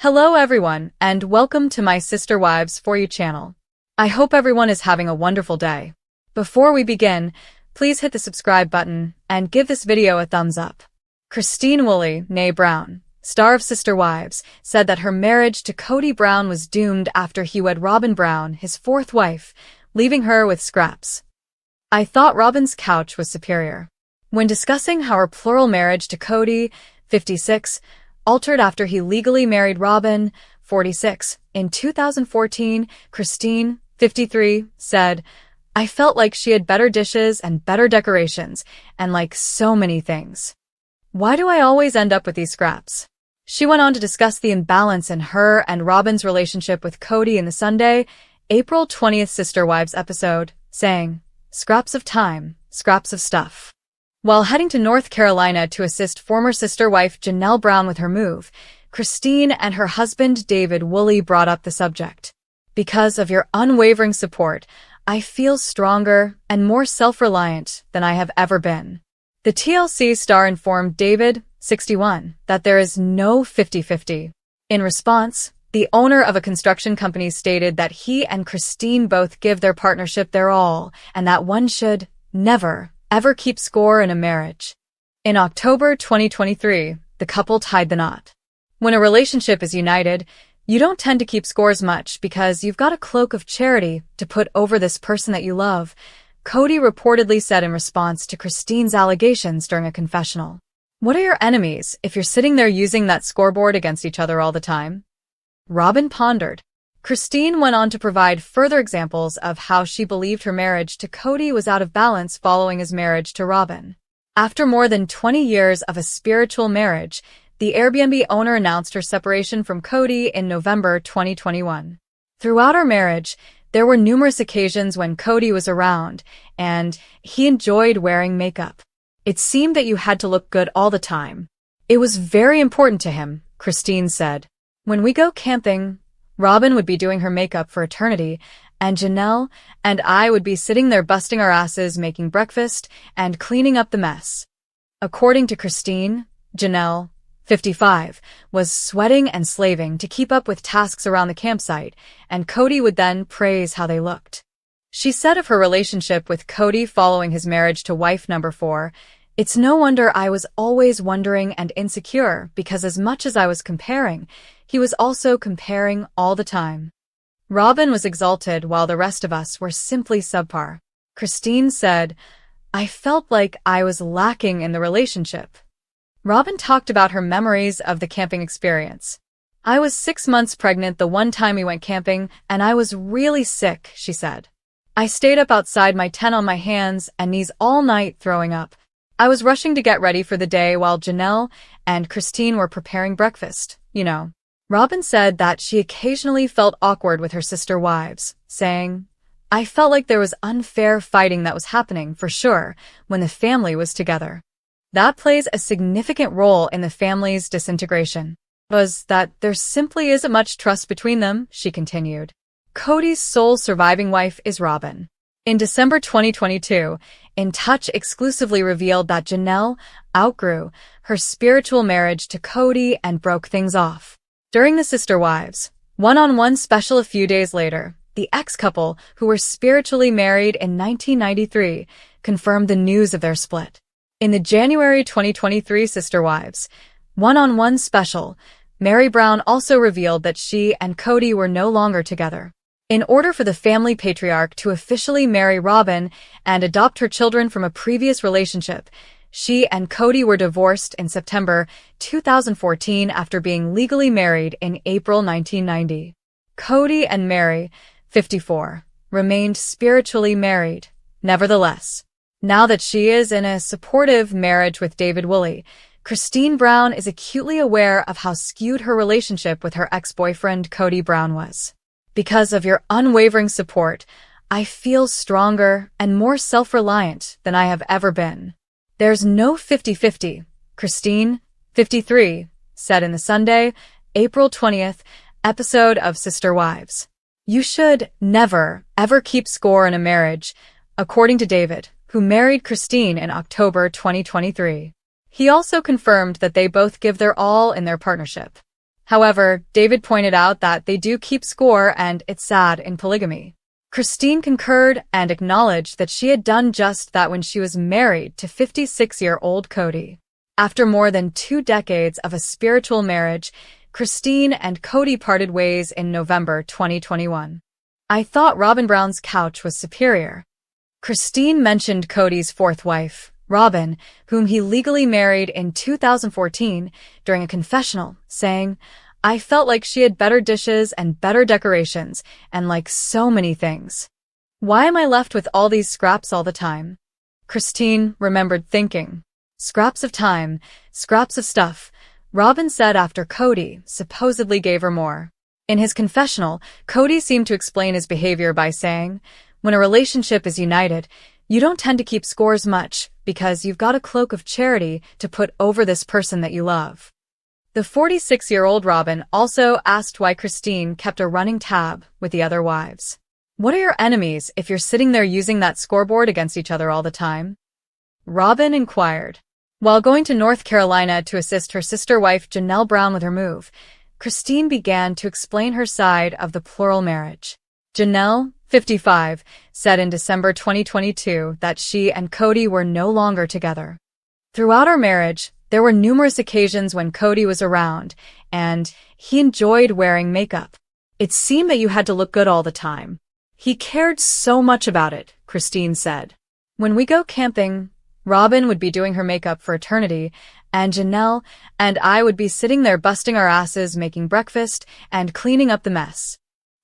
Hello everyone, and welcome to my Sister Wives For You channel. I hope everyone is having a wonderful day. Before we begin, please hit the subscribe button and give this video a thumbs up. Christine Woolley, née Brown, star of Sister Wives, said that her marriage to Kody Brown was doomed after he wed Robyn Brown, his fourth wife, leaving her with scraps. I thought Robyn's couch was superior. When discussing how her plural marriage to Kody, 56, altered after he legally married Robyn, 46, in 2014, Christine, 53, said, "I felt like she had better dishes and better decorations, and like so many things. Why do I always end up with these scraps?" She went on to discuss the imbalance in her and Robyn's relationship with Kody in the Sunday, April 20th Sister Wives episode, saying, "Scraps of time, scraps of stuff." While heading to North Carolina to assist former sister wife Janelle Brown with her move, Christine and her husband David Woolley brought up the subject. "Because of your unwavering support, I feel stronger and more self-reliant than I have ever been." The TLC star informed David, 61, that there is no 50-50. In response, the owner of a construction company stated that he and Christine both give their partnership their all, and that one should never ever keep score in a marriage. In October 2023, the couple tied the knot. When a relationship is united, you don't tend to keep scores much because you've got a cloak of charity to put over this person that you love, Kody reportedly said in response to Christine's allegations during a confessional. What are your enemies if you're sitting there using that scoreboard against each other all the time? Robyn pondered. Christine went on to provide further examples of how she believed her marriage to Kody was out of balance following his marriage to Robyn. After more than 20 years of a spiritual marriage, the Airbnb owner announced her separation from Kody in November 2021. Throughout our marriage, there were numerous occasions when Kody was around, and he enjoyed wearing makeup. It seemed that you had to look good all the time. It was very important to him, Christine said. When we go camping, Robyn would be doing her makeup for eternity, and Janelle and I would be sitting there busting our asses making breakfast and cleaning up the mess. According to Christine, Janelle, 55, was sweating and slaving to keep up with tasks around the campsite, and Kody would then praise how they looked. She said of her relationship with Kody following his marriage to wife number 4, "It's no wonder I was always wondering and insecure because as much as I was comparing, he was also comparing all the time." Robyn was exalted while the rest of us were simply subpar. Christine said, "I felt like I was lacking in the relationship." Robyn talked about her memories of the camping experience. "I was 6 months pregnant the one time we went camping, and I was really sick," she said. "I stayed up outside my tent on my hands and knees all night throwing up. I was rushing to get ready for the day while Janelle and Christine were preparing breakfast, you know." Robyn said that she occasionally felt awkward with her sister wives, saying, "I felt like there was unfair fighting that was happening, for sure, when the family was together. That plays a significant role in the family's disintegration. Was that there simply isn't much trust between them," she continued. Kody's sole surviving wife is Robyn. In December 2022, In Touch exclusively revealed that Janelle outgrew her spiritual marriage to Kody and broke things off. During the Sister Wives one-on-one special a few days later, the ex-couple, who were spiritually married in 1993, confirmed the news of their split. In the January 2023 Sister Wives one-on-one special, Meri Brown also revealed that she and Kody were no longer together. In order for the family patriarch to officially marry Robyn and adopt her children from a previous relationship, she and Kody were divorced in September 2014 after being legally married in April 1990. Kody and Meri, 54, remained spiritually married. Nevertheless, now that she is in a supportive marriage with David Woolley, Christine Brown is acutely aware of how skewed her relationship with her ex-boyfriend Kody Brown was. "Because of your unwavering support, I feel stronger and more self-reliant than I have ever been. There's no 50-50, Christine, 53, said in the Sunday, April 20th, episode of Sister Wives. You should never, ever keep score in a marriage, according to David, who married Christine in October 2023. He also confirmed that they both give their all in their partnership. However, David pointed out that they do keep score and it's sad in polygamy. Christine concurred and acknowledged that she had done just that when she was married to 56-year-old Kody. After more than 2 decades of a spiritual marriage, Christine and Kody parted ways in November 2021. I thought Robyn Brown's couch was superior. Christine mentioned Kody's fourth wife, Robyn, whom he legally married in 2014 during a confessional, saying, "I felt like she had better dishes and better decorations, and like so many things. Why am I left with all these scraps all the time?" Christine remembered thinking. Scraps of time, scraps of stuff, Robyn said after Kody supposedly gave her more. In his confessional, Kody seemed to explain his behavior by saying, "When a relationship is united, you don't tend to keep scores much because you've got a cloak of charity to put over this person that you love." The 46-year-old Robyn also asked why Christine kept a running tab with the other wives. "What are your enemies if you're sitting there using that scoreboard against each other all the time?" Robyn inquired. While going to North Carolina to assist her sister wife Janelle Brown with her move, Christine began to explain her side of the plural marriage. Janelle, 55, said in December 2022 that she and Kody were no longer together. "Throughout our marriage, there were numerous occasions when Kody was around, and he enjoyed wearing makeup. It seemed that you had to look good all the time. He cared so much about it," Christine said. "When we go camping, Robyn would be doing her makeup for eternity, and Janelle and I would be sitting there busting our asses making breakfast and cleaning up the mess."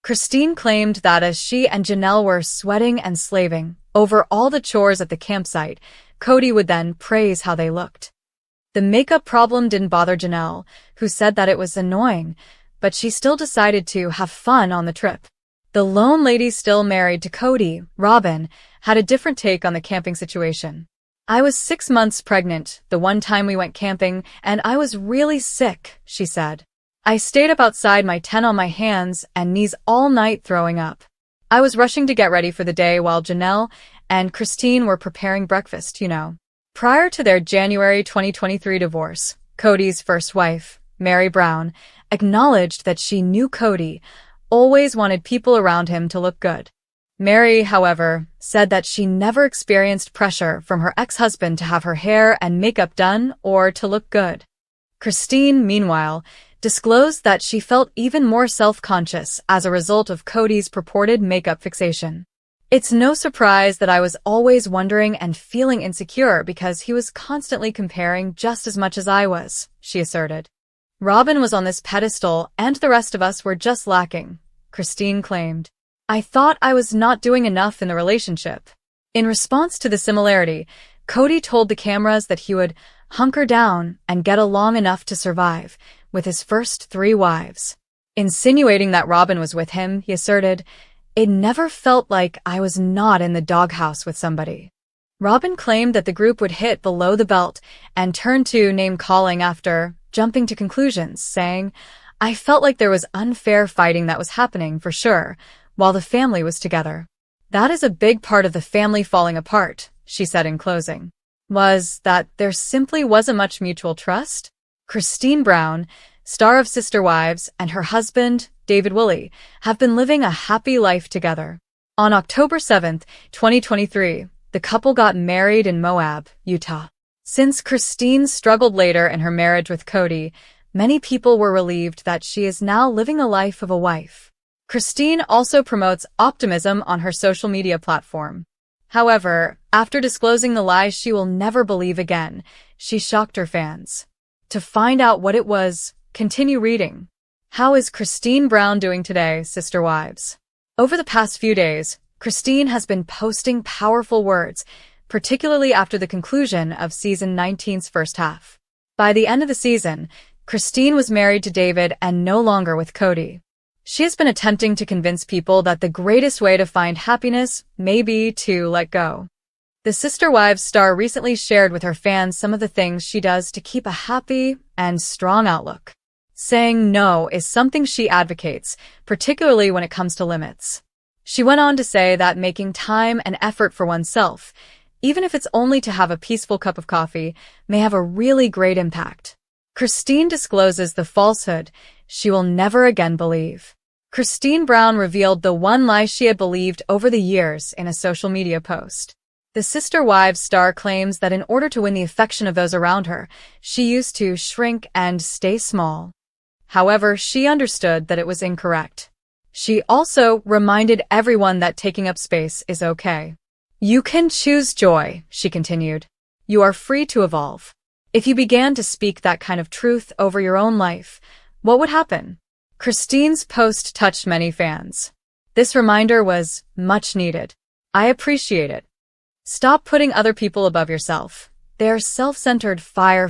Christine claimed that as she and Janelle were sweating and slaving over all the chores at the campsite, Kody would then praise how they looked. The makeup problem didn't bother Janelle, who said that it was annoying, but she still decided to have fun on the trip. The lone lady still married to Kody, Robyn, had a different take on the camping situation. "I was 6 months pregnant the one time we went camping, and I was really sick," she said. "I stayed up outside my tent on my hands and knees all night throwing up. I was rushing to get ready for the day while Janelle and Christine were preparing breakfast, you know." Prior to their January 2023 divorce, Kody's first wife, Mary Brown, acknowledged that she knew Kody always wanted people around him to look good. Mary, however, said that she never experienced pressure from her ex-husband to have her hair and makeup done or to look good. Christine, meanwhile, disclosed that she felt even more self-conscious as a result of Kody's purported makeup fixation. "It's no surprise that I was always wondering and feeling insecure because he was constantly comparing just as much as I was," she asserted. "Robyn was on this pedestal and the rest of us were just lacking," Christine claimed. "I thought I was not doing enough in the relationship." In response to the similarity, Kody told the cameras that he would hunker down and get along enough to survive with his first 3 wives. Insinuating that Robyn was with him, he asserted, "It never felt like I was not in the doghouse with somebody." Robyn claimed that the group would hit below the belt and turn to name-calling after jumping to conclusions, saying, "I felt like there was unfair fighting that was happening for sure, while the family was together. That is a big part of the family falling apart," she said in closing. Was that there simply wasn't much mutual trust? Christine Brown, star of Sister Wives, and her husband, David Woolley, have been living a happy life together. On October 7, 2023, the couple got married in Moab, Utah. Since Christine struggled later in her marriage with Kody, many people were relieved that she is now living the life of a wife. Christine also promotes optimism on her social media platform. However, after disclosing the lies she will never believe again, she shocked her fans. To find out what it was, continue reading. How is Christine Brown doing today, Sister Wives? Over the past few days, Christine has been posting powerful words, particularly after the conclusion of Season 19's first half. By the end of the season, Christine was married to David and no longer with Kody. She has been attempting to convince people that the greatest way to find happiness may be to let go. The Sister Wives star recently shared with her fans some of the things she does to keep a happy and strong outlook. Saying no is something she advocates, particularly when it comes to limits. She went on to say that making time and effort for oneself, even if it's only to have a peaceful cup of coffee, may have a really great impact. Christine discloses the falsehood she will never again believe. Christine Brown revealed the one lie she had believed over the years in a social media post. The Sister Wives star claims that in order to win the affection of those around her, she used to shrink and stay small. However, she understood that it was incorrect. She also reminded everyone that taking up space is okay. You can choose joy, she continued. You are free to evolve. If you began to speak that kind of truth over your own life, what would happen? Christine's post touched many fans. This reminder was much needed. I appreciate it. Stop putting other people above yourself. They are self-centered. Fire.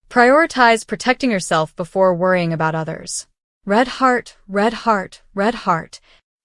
Prioritize protecting yourself before worrying about others. Red heart.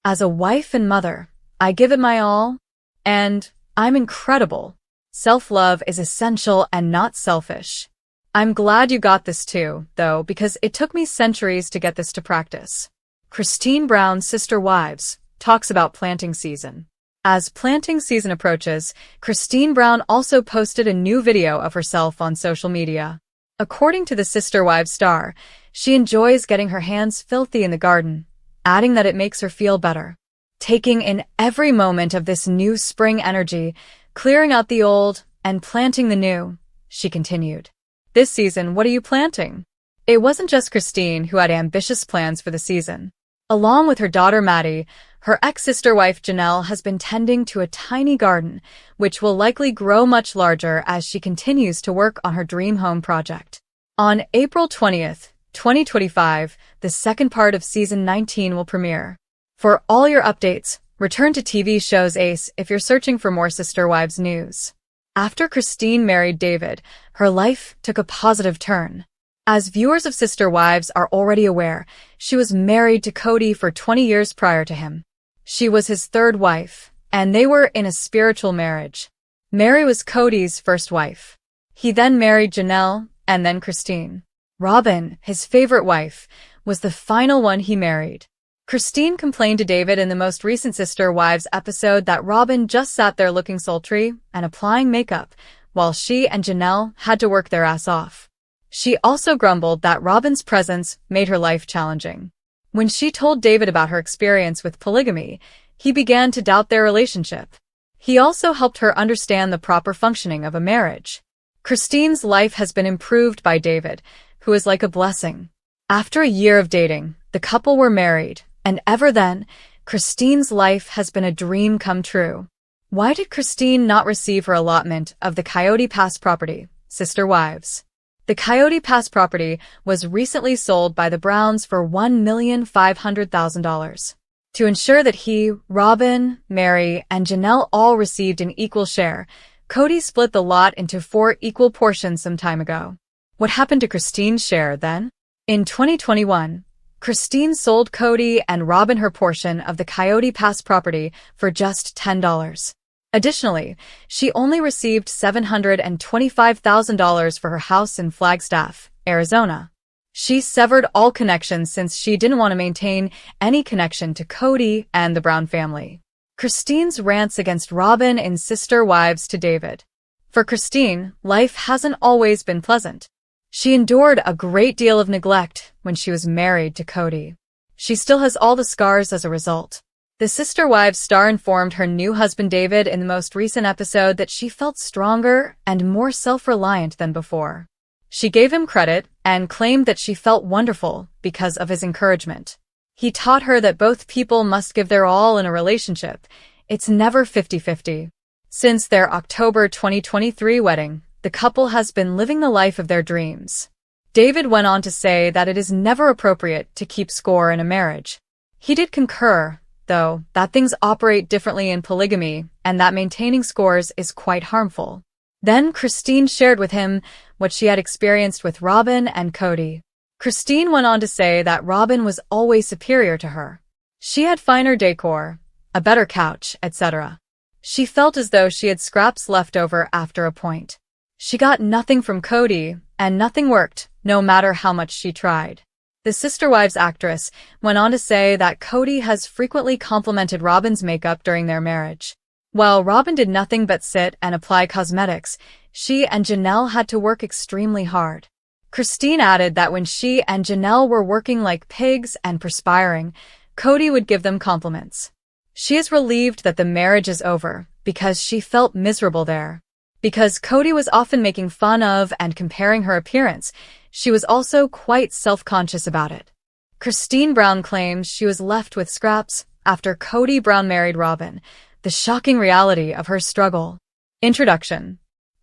As a wife and mother, I give it my all, and I'm incredible. Self-love is essential and not selfish. I'm glad you got this too, though, because it took me centuries to get this to practice. Christine Brown, Sister Wives, talks about planting season. As planting season approaches, Christine Brown also posted a new video of herself on social media. According to the Sister Wives star, she enjoys getting her hands filthy in the garden, adding that it makes her feel better. Taking in every moment of this new spring energy, clearing out the old and planting the new, she continued. This season, what are you planting? It wasn't just Christine who had ambitious plans for the season. Along with her daughter Maddie, her ex-sister wife Janelle has been tending to a tiny garden, which will likely grow much larger as she continues to work on her dream home project. On April 20th, 2025, the second part of Season 19 will premiere. For all your updates, return to TV shows Ace if you're searching for more Sister Wives news. After Christine married David, her life took a positive turn. As viewers of Sister Wives are already aware, she was married to Kody for 20 years prior to him. She was his third wife, and they were in a spiritual marriage. Mary was Kody's first wife. He then married Janelle, and then Christine. Robyn, his favorite wife, was the final one he married. Christine complained to David in the most recent Sister Wives episode that Robyn just sat there looking sultry and applying makeup, while she and Janelle had to work their ass off. She also grumbled that Robyn's presence made her life challenging. When she told David about her experience with polygamy, he began to doubt their relationship. He also helped her understand the proper functioning of a marriage. Christine's life has been improved by David, who is like a blessing. After a year of dating, the couple were married, and ever then, Christine's life has been a dream come true. Why did Christine not receive her allotment of the Coyote Pass property, Sister Wives? The Coyote Pass property was recently sold by the Browns for $1,500,000. To ensure that he, Robyn, Mary, and Janelle all received an equal share, Kody split the lot into 4 equal portions some time ago. What happened to Christine's share then? In 2021, Christine sold Kody and Robyn her portion of the Coyote Pass property for just $10. Additionally, she only received $725,000 for her house in Flagstaff, Arizona. She severed all connections since she didn't want to maintain any connection to Kody and the Brown family. Christine's rants against Robyn in Sister Wives to David. For Christine, life hasn't always been pleasant. She endured a great deal of neglect when she was married to Kody. She still has all the scars as a result. The Sister Wives star informed her new husband David in the most recent episode that she felt stronger and more self-reliant than before. She gave him credit and claimed that she felt wonderful because of his encouragement. He taught her that both people must give their all in a relationship. It's never 50-50. Since their October 2023 wedding, the couple has been living the life of their dreams. David went on to say that it is never appropriate to keep score in a marriage. He did concur, though, that things operate differently in polygamy and that maintaining scores is quite harmful. Then Christine shared with him what she had experienced with Robyn and Kody. Christine went on to say that Robyn was always superior to her. She had finer decor, a better couch, etc. She felt as though she had scraps left over after a point. She got nothing from Kody, and nothing worked, no matter how much she tried. The Sister Wives actress went on to say that Kody has frequently complimented Robyn's makeup during their marriage. While Robyn did nothing but sit and apply cosmetics, she and Janelle had to work extremely hard. Christine added that when she and Janelle were working like pigs and perspiring, Kody would give them compliments. She is relieved that the marriage is over because she felt miserable there. Because Kody was often making fun of and comparing her appearance, she was also quite self-conscious about it. Christine Brown claims she was left with scraps after Kody Brown married Robyn, the shocking reality of her struggle. Introduction.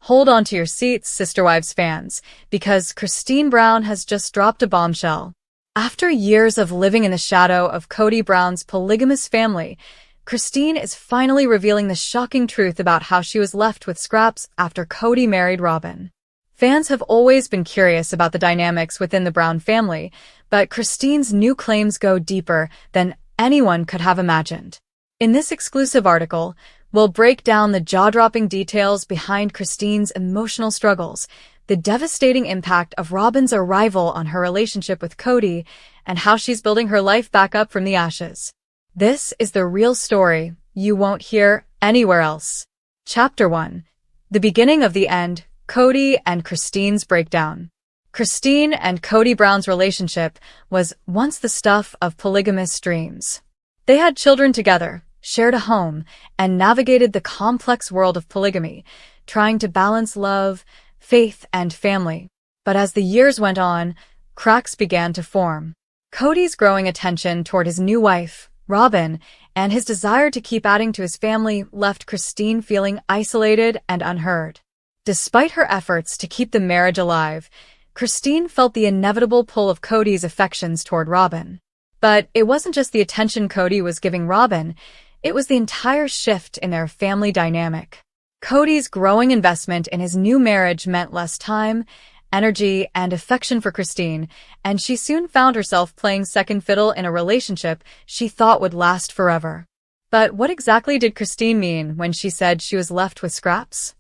Hold on to your seats, Sister Wives fans, because Christine Brown has just dropped a bombshell. After years of living in the shadow of Kody Brown's polygamous family, Christine is finally revealing the shocking truth about how she was left with scraps after Kody married Robyn. Fans have always been curious about the dynamics within the Brown family, but Christine's new claims go deeper than anyone could have imagined. In this exclusive article, we'll break down the jaw-dropping details behind Christine's emotional struggles, the devastating impact of Robyn's arrival on her relationship with Kody, and how she's building her life back up from the ashes. This is the real story you won't hear anywhere else. Chapter 1. The beginning of the end, Kody and Christine's breakdown. Christine and Kody Brown's relationship was once the stuff of polygamous dreams. They had children together, shared a home, and navigated the complex world of polygamy, trying to balance love, faith, and family. But as the years went on, cracks began to form. Kody's growing attention toward his new wife, Robyn, and his desire to keep adding to his family left Christine feeling isolated and unheard. Despite her efforts to keep the marriage alive, Christine felt the inevitable pull of Kody's affections toward Robyn. But it wasn't just the attention Kody was giving Robyn, it was the entire shift in their family dynamic. Kody's growing investment in his new marriage meant less time, energy, and affection for Christine, and she soon found herself playing second fiddle in a relationship she thought would last forever. But what exactly did Christine mean when she said she was left with scraps?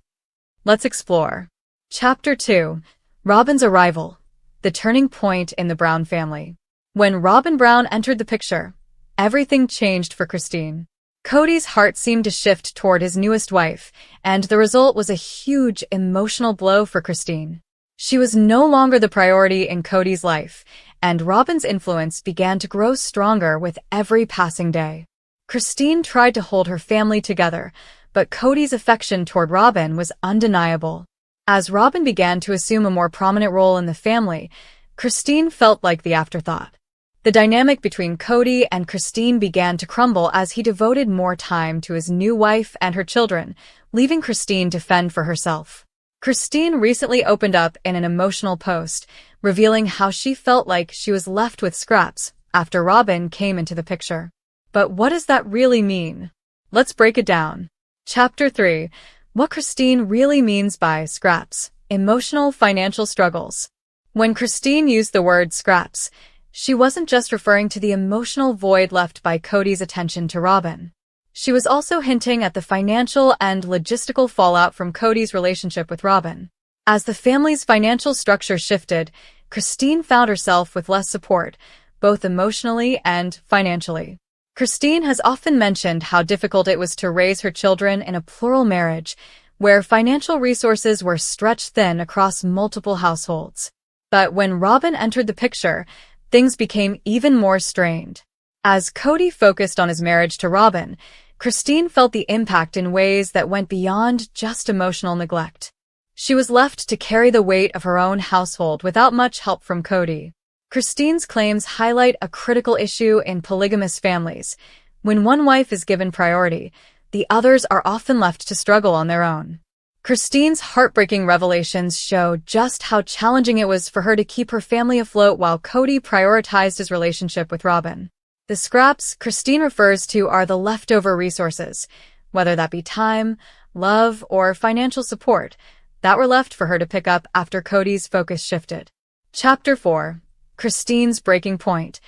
Let's explore. Chapter 2. Robyn's arrival. The turning point in the Brown family. When Robyn Brown entered the picture, everything changed for Christine. Kody's heart seemed to shift toward his newest wife, and the result was a huge emotional blow for Christine. She was no longer the priority in Kody's life, and Robyn's influence began to grow stronger with every passing day. Christine tried to hold her family together, but Kody's affection toward Robyn was undeniable. As Robyn began to assume a more prominent role in the family, Christine felt like the afterthought. The dynamic between Kody and Christine began to crumble as he devoted more time to his new wife and her children, leaving Christine to fend for herself. Christine recently opened up in an emotional post, revealing how she felt like she was left with scraps after Robyn came into the picture. But what does that really mean? Let's break it down. Chapter 3. What Christine really means by scraps. Emotional financial struggles. When Christine used the word scraps, she wasn't just referring to the emotional void left by Kody's attention to Robyn. She was also hinting at the financial and logistical fallout from Kody's relationship with Robyn. As the family's financial structure shifted, Christine found herself with less support, both emotionally and financially. Christine has often mentioned how difficult it was to raise her children in a plural marriage, where financial resources were stretched thin across multiple households. But when Robyn entered the picture, things became even more strained. As Kody focused on his marriage to Robyn, Christine felt the impact in ways that went beyond just emotional neglect. She was left to carry the weight of her own household without much help from Kody. Christine's claims highlight a critical issue in polygamous families. When one wife is given priority, the others are often left to struggle on their own. Christine's heartbreaking revelations show just how challenging it was for her to keep her family afloat while Kody prioritized his relationship with Robyn. The scraps Christine refers to are the leftover resources, whether that be time, love, or financial support, that were left for her to pick up after Kody's focus shifted. Chapter 4. Christine's breaking point.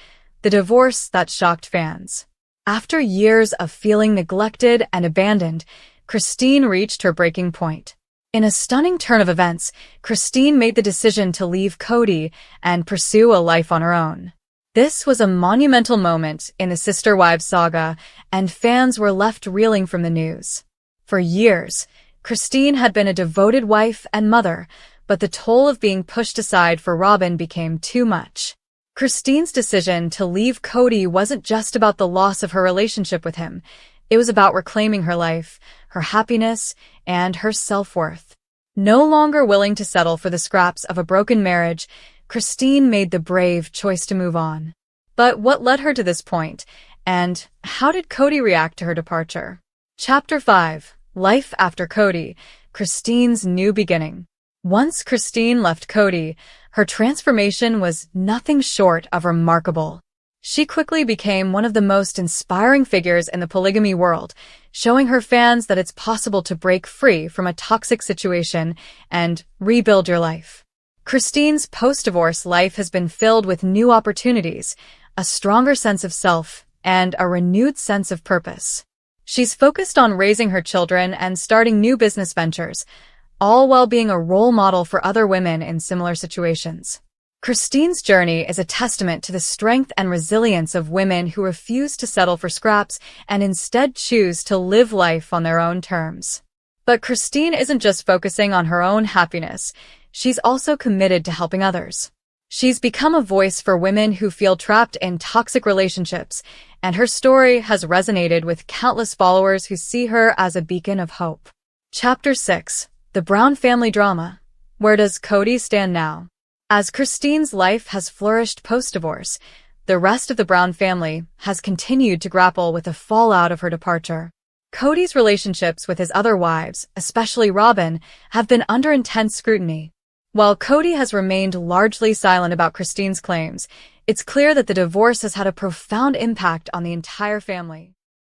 The divorce that shocked fans. After years of feeling neglected and abandoned, Christine reached her breaking point. In a stunning turn of events, Christine made the decision to leave Kody and pursue a life on her own. This was a monumental moment in the Sister Wives saga, and fans were left reeling from the news. For years, Christine had been a devoted wife and mother, but the toll of being pushed aside for Robyn became too much. Christine's decision to leave Kody wasn't just about the loss of her relationship with him. It was about reclaiming her life, her happiness, and her self-worth. No longer willing to settle for the scraps of a broken marriage, Christine made the brave choice to move on. But what led her to this point, and how did Kody react to her departure? Chapter 5. Life after Kody, Christine's new beginning. Once Christine left Kody, her transformation was nothing short of remarkable. She quickly became one of the most inspiring figures in the polygamy world, showing her fans that it's possible to break free from a toxic situation and rebuild your life. Christine's post-divorce life has been filled with new opportunities, a stronger sense of self, and a renewed sense of purpose. She's focused on raising her children and starting new business ventures, all while being a role model for other women in similar situations. Christine's journey is a testament to the strength and resilience of women who refuse to settle for scraps and instead choose to live life on their own terms. But Christine isn't just focusing on her own happiness, she's also committed to helping others. She's become a voice for women who feel trapped in toxic relationships, and her story has resonated with countless followers who see her as a beacon of hope. Chapter 6. The Brown Family Drama. Where does Kody stand now? As Christine's life has flourished post-divorce, the rest of the Brown family has continued to grapple with the fallout of her departure. Kody's relationships with his other wives, especially Robyn, have been under intense scrutiny. While Kody has remained largely silent about Christine's claims, it's clear that the divorce has had a profound impact on the entire family.